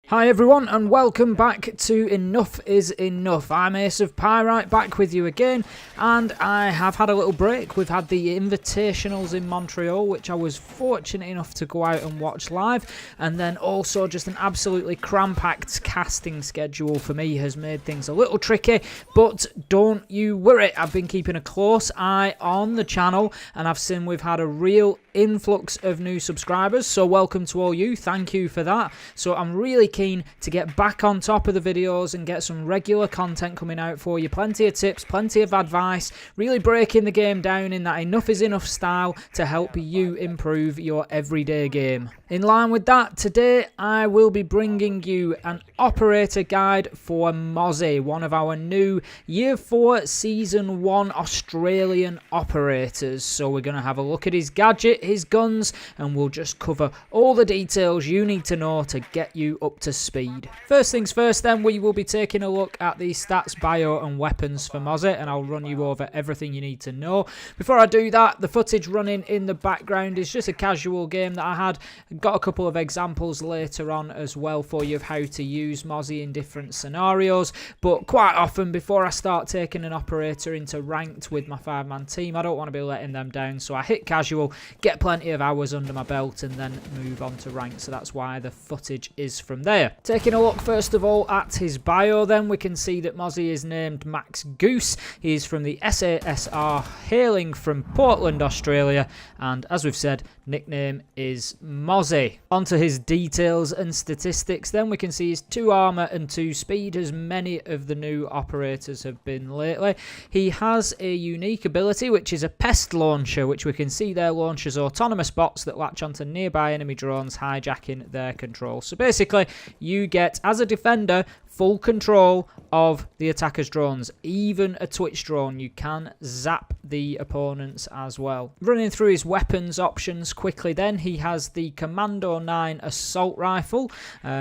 Hi everyone and welcome back to Enough is Enough. I'm Ace of Pyrite back with you again, and I have had a little break. We've had the Invitationals in Montreal, which I was fortunate enough to go out and watch live, and then also just an absolutely cram-packed casting schedule for me has made things a little tricky, but don't you worry, I've been keeping a close eye on the channel and I've seen we've had a real influx of new subscribers, so welcome to all you, thank you for that. So I'm really keen to get back on top of the videos and get some regular content coming out for you, plenty of tips, plenty of advice, really breaking the game down in that enough is enough style to help you improve your everyday game. In line with that, today I will be bringing you an operator guide for Mozzie, one of our new Year 4 Season 1 Australian operators. So we're going to have a look at his gadget, his guns, and we'll just cover all the details you need to know to get you up to speed. First things first then, we will be taking a look at the stats, bio and weapons for Mozzie, and I'll run you over everything you need to know. Before I do that, the footage running in the background is just a casual game that I had. Got a couple of examples later on as well for you of how to use Mozzie in different scenarios, but quite often before I start taking an operator into ranked with my 5-man team, I don't want to be letting them down, so I hit casual, get plenty of hours under my belt and then move on to ranked, so that's why the footage is from there. Taking a look first of all at his bio then, we can see that Mozzie is named Max Goose. He is from the SASR, hailing from Portland, Australia, and as we've said, nickname is Mozzie. Onto his details and statistics then, we can see his 2 armor and 2 speed, as many of the new operators have been lately. He has a unique ability which is a Pest Launcher, which we can see there launches autonomous bots that latch onto nearby enemy drones, hijacking their control. So basically you get, as a defender, full control of the attacker's drones. Even a Twitch drone, you can zap the opponents as well. Running through his weapons options quickly then, he has the Commando 9 assault rifle,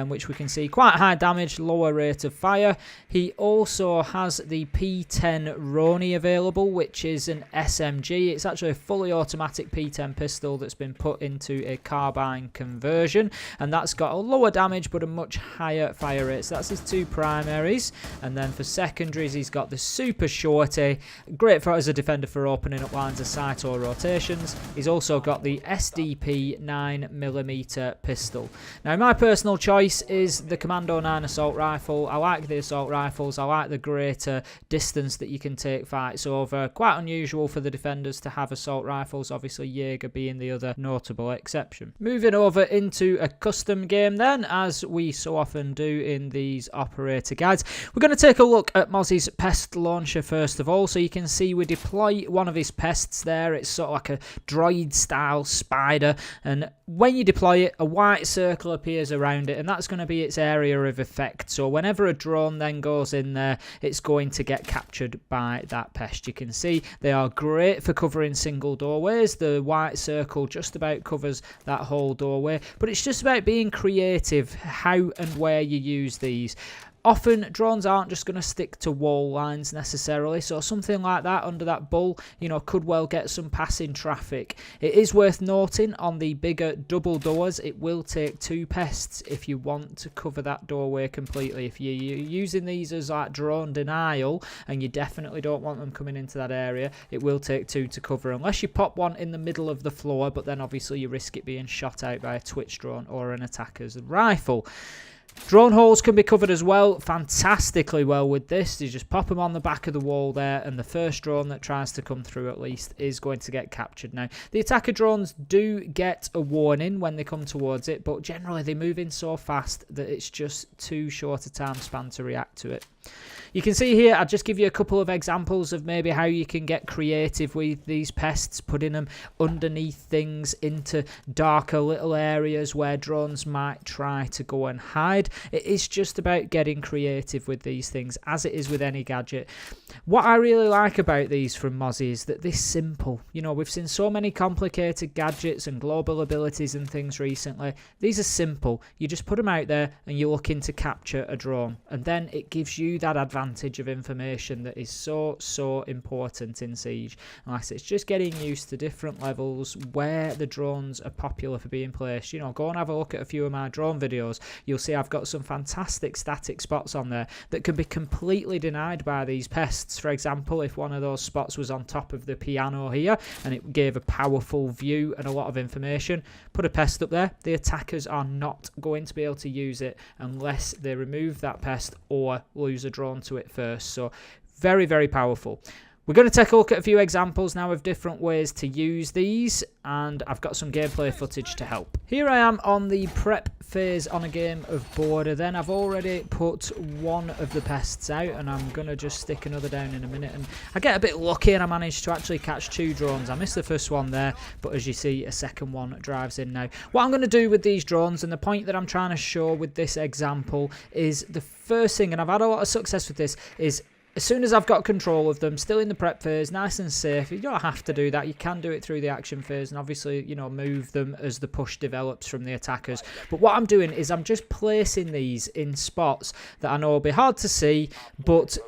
which we can see quite high damage, lower rate of fire. He also has the P10 Roni available, which is an SMG. It's actually a fully automatic P10 pistol that's been put into a carbine conversion, and that's got a lower damage but a much higher fire rate. So that's his 2 primaries, and then for secondaries he's got the Super Shorty, great for as a defender for opening up lines of sight or rotations. He's also got the SDP 9mm pistol. Now my personal choice is the Commando 9 assault rifle. I like the assault rifles, I like the greater distance that you can take fights over. Quite unusual for the defenders to have assault rifles, obviously Jaeger being the other notable exception. Moving over into a custom game then, as we so often do in these operator guides, we're going to take a look at Mozzie's Pest Launcher first of all. So you can see we deploy one of his pests there. It's sort of like a droid style spider, and when you deploy it, a white circle appears around it, and that's going to be its area of effect. So whenever a drone then goes in there, it's going to get captured by that pest. You can see they are great for covering single doorways. The white circle just about covers that whole doorway, but it's just about being creative how and where you use these. Often drones aren't just going to stick to wall lines necessarily, so something like that under that bull, you know, could well get some passing traffic. It is worth noting on the bigger double doors, it will take 2 pests if you want to cover that doorway completely. If you're using these as like drone denial and you definitely don't want them coming into that area, it will take 2 to cover, unless you pop one in the middle of the floor, but then obviously you risk it being shot out by a Twitch drone or an attacker's rifle. Drone holes can be covered as well, fantastically well with this. You just pop them on the back of the wall there, and the first drone that tries to come through at least is going to get captured. Now, the attacker drones do get a warning when they come towards it, but generally they move in so fast that it's just too short a time span to react to it. You can see here, I'll just give you a couple of examples of maybe how you can get creative with these pests, putting them underneath things into darker little areas where drones might try to go and hide. It is just about getting creative with these things, as it is with any gadget. What I really like about these from Mozzie is that they're simple. You know, we've seen so many complicated gadgets and global abilities and things recently. These are simple. You just put them out there and you're looking to capture a drone, and then it gives you that advantage of information that is so important in Siege. And like I said, it's just getting used to different levels where the drones are popular for being placed. You know, go and have a look at a few of my drone videos. You'll see I've got got some fantastic static spots on there that can be completely denied by these pests. For example, if one of those spots was on top of the piano here and it gave a powerful view and a lot of information, put a pest up there, the attackers are not going to be able to use it unless they remove that pest or lose a drone to it first. So very, very powerful. We're going to take a look at a few examples now of different ways to use these, and I've got some gameplay footage to help. Here I am on the prep phase on a game of Border. Then I've already put one of the pests out, and I'm going to just stick another down in a minute. And I get a bit lucky and I managed to actually catch 2 drones. I missed the first one there, but as you see, a second one drives in now. What I'm going to do with these drones, and the point that I'm trying to show with this example, is the first thing, and I've had a lot of success with this, is as soon as I've got control of them, still in the prep phase, nice and safe. You don't have to do that. You can do it through the action phase and obviously, you know, move them as the push develops from the attackers. But what I'm doing is I'm just placing these in spots that I know will be hard to see, but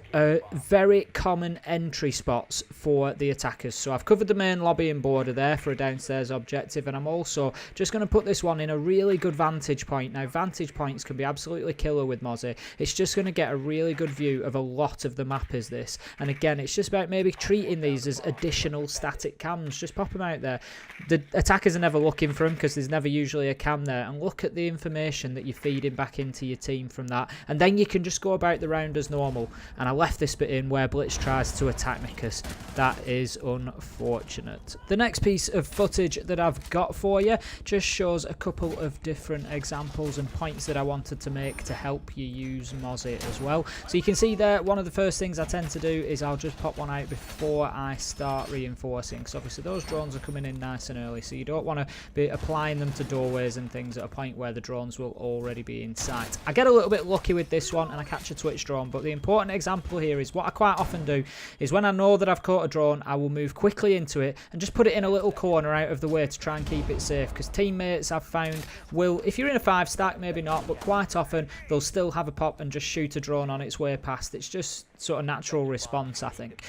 very common entry spots for the attackers. So I've covered the main lobby and border there for a downstairs objective, and I'm also just going to put this one in a really good vantage point. Now, vantage points can be absolutely killer with Mozzie. It's just going to get a really good view of a lot of the map is this, and again it's just about maybe treating these as additional static cams. Just pop them out there. The attackers are never looking for them because there's never usually a cam there, and look at the information that you're feeding back into your team from that, and then you can just go about the round as normal. And I left this bit in where Blitz tries to attack me because that is unfortunate. The next piece of footage that I've got for you just shows a couple of different examples and points that I wanted to make to help you use Mozzie as well. So you can see there, one of the first things I tend to do is I'll just pop one out before I start reinforcing, because obviously those drones are coming in nice and early, so you don't want to be applying them to doorways and things at a point where the drones will already be in sight. I get a little bit lucky with this one and I catch a twitch drone, but the important example here is what I quite often do is when I know that I've caught a drone, I will move quickly into it and just put it in a little corner out of the way to try and keep it safe, because teammates I've found will, if you're in a 5 stack, maybe not, but quite often they'll still have a pop and just shoot a drone on its way past. It's just sort of natural response, I think.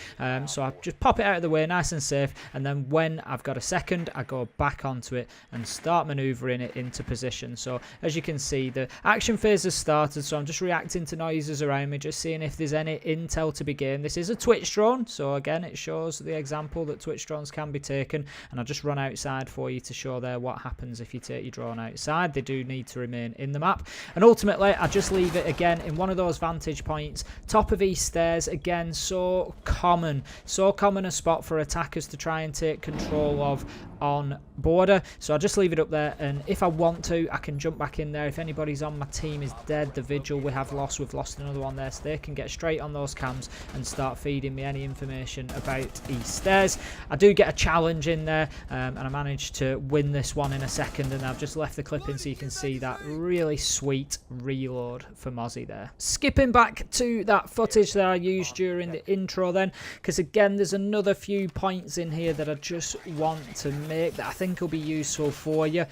So I just pop it out of the way nice and safe, and then when I've got a second, I go back onto it and start maneuvering it into position. So as you can see, the action phase has started, so I'm just reacting to noises around me, just seeing if there's any intel to be gained. This is a twitch drone, so again it shows the example that twitch drones can be taken, and I'll just run outside for you to show there what happens if you take your drone outside. They do need to remain in the map, and ultimately I just leave it again in one of those vantage points, top of east stairs. Again, so common a spot for attackers to try and take control of on border. So I'll just leave it up there, and if I want to, I can jump back in there. If anybody's on my team is dead, the vigil we've lost another one there, so they can get straight on those cams and start feeding me any information about east stairs. I do get a challenge in there, and I managed to win this one in a second, and I've just left the clip in so you can see that really sweet reload for Mozzie there. Skipping back to that footage that I used during the intro then, because again there's another few points in here that I just want to make that I think will be useful for you.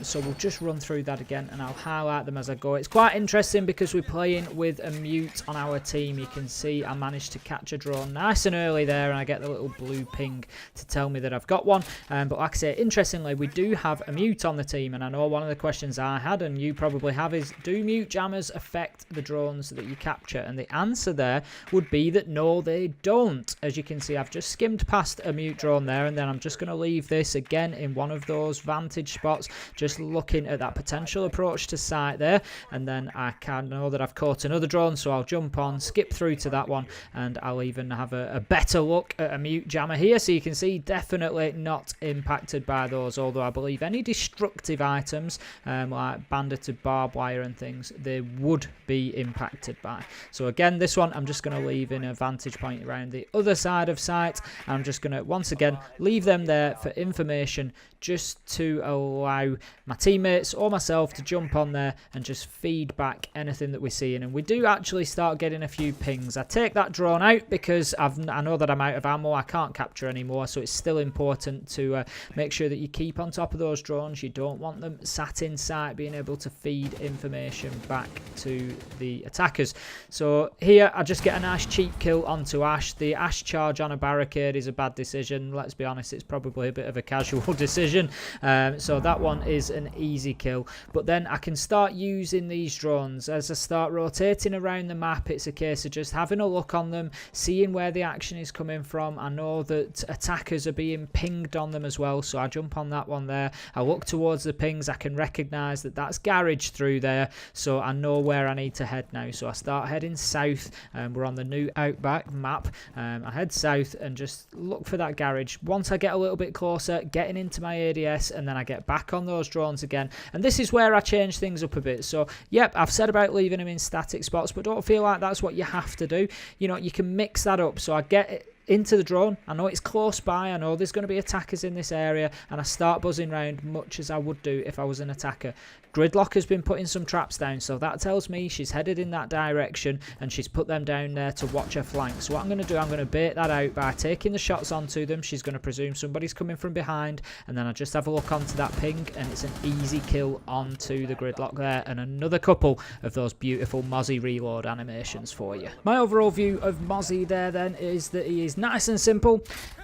So we'll just run through that again and I'll highlight them as I go. It's quite interesting because we're playing with a mute on our team. You can see I managed to catch a drone nice and early there, and I get the little blue ping to tell me that I've got one. But like I say, interestingly, we do have a mute on the team, and I know one of the questions I had, and you probably have, is do mute jammers affect the drones that you capture? And the answer there would be that no, they don't. As you can see, I've just skimmed past a mute drone there, and then I'm just going to leave this again in one of those vantage spots, just looking at that potential approach to site there, and then I can know that I've caught another drone, so I'll jump on, skip through to that one, and I'll even have a better look at a mute jammer here. So you can see definitely not impacted by those, although I believe any destructive items like banded barbed wire and things, they would be impacted by. So again, this one I'm just going to leave in a vantage point around the other side of site. I'm just going to once again leave them there for information, just to allow my teammates or myself to jump on there and just feed back anything that we're seeing. And we do actually start getting a few pings. I take that drone out because I know that I'm out of ammo, I can't capture anymore, so it's still important to make sure that you keep on top of those drones. You don't want them sat in sight being able to feed information back to the attackers. So here I just get a nice cheap kill onto Ash. The Ash charge on a barricade is a bad decision, let's be honest. It's probably a bit of a casual decision. So that one is an easy kill. But then I can start using these drones. As I start rotating around the map, it's a case of just having a look on them, seeing where the action is coming from. I know that attackers are being pinged on them as well, so I jump on that one there. I look towards the pings. I can recognise that that's garage through there, so I know where I need to head now. So I start heading south. We're on the new Outback map. I head south and just look for that garage. Once I get a little bit closer, getting into my ADS, and then I get back on those drones again. And this is where I change things up a bit. So yep, I've said about leaving them in static spots, but don't feel like that's what you have to do. You know, you can mix that up. So I get into the drone. I know it's close by. I know there's going to be attackers in this area, and I start buzzing around much as I would do if I was an attacker. Gridlock has been putting some traps down, so that tells me she's headed in that direction, and she's put them down there to watch her flank. So what I'm going to do, I'm going to bait that out by taking the shots onto them. She's going to presume somebody's coming from behind, and then I just have a look onto that ping, and it's an easy kill onto the Gridlock there, and another couple of those beautiful Mozzie reload animations for you. My overall view of Mozzie there then is that he is nice and simple.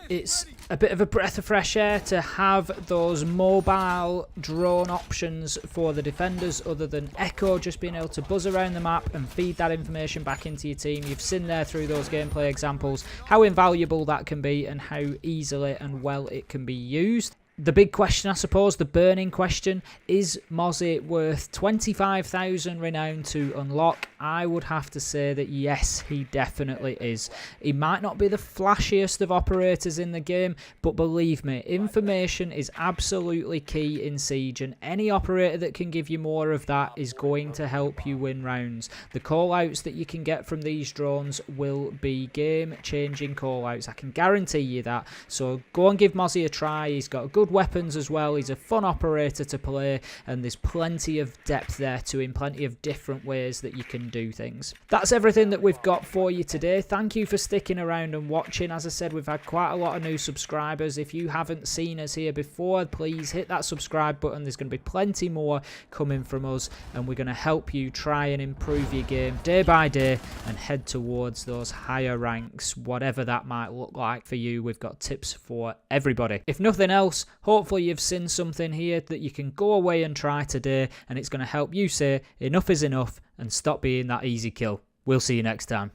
It's a bit of a breath of fresh air to have those mobile drone options for the defenders other than Echo, just being able to buzz around the map and feed that information back into your team. You've seen there through those gameplay examples how invaluable that can be and how easily and well it can be used. The big question, I suppose, the burning question, is Mozzie worth 25,000 renown to unlock? I would have to say that yes, he definitely is. He might not be the flashiest of operators in the game, but believe me, information is absolutely key in Siege, and any operator that can give you more of that is going to help you win rounds. The callouts that you can get from these drones will be game-changing callouts. I can guarantee you that. So go and give Mozzie a try. He's got good weapons as well. He's a fun operator to play, and there's plenty of depth there to him, plenty of different ways that you can do things. That's everything that we've got for you today. Thank you for sticking around and watching. As I said, we've had quite a lot of new subscribers. If you haven't seen us here before, please hit that subscribe button. There's going to be plenty more coming from us, and we're going to help you try and improve your game day by day and head towards those higher ranks, whatever that might look like for you. We've got tips for everybody. If nothing else, hopefully you've seen something here that you can go away and try today, and it's going to help you say enough is enough and stop being that easy kill. We'll see you next time.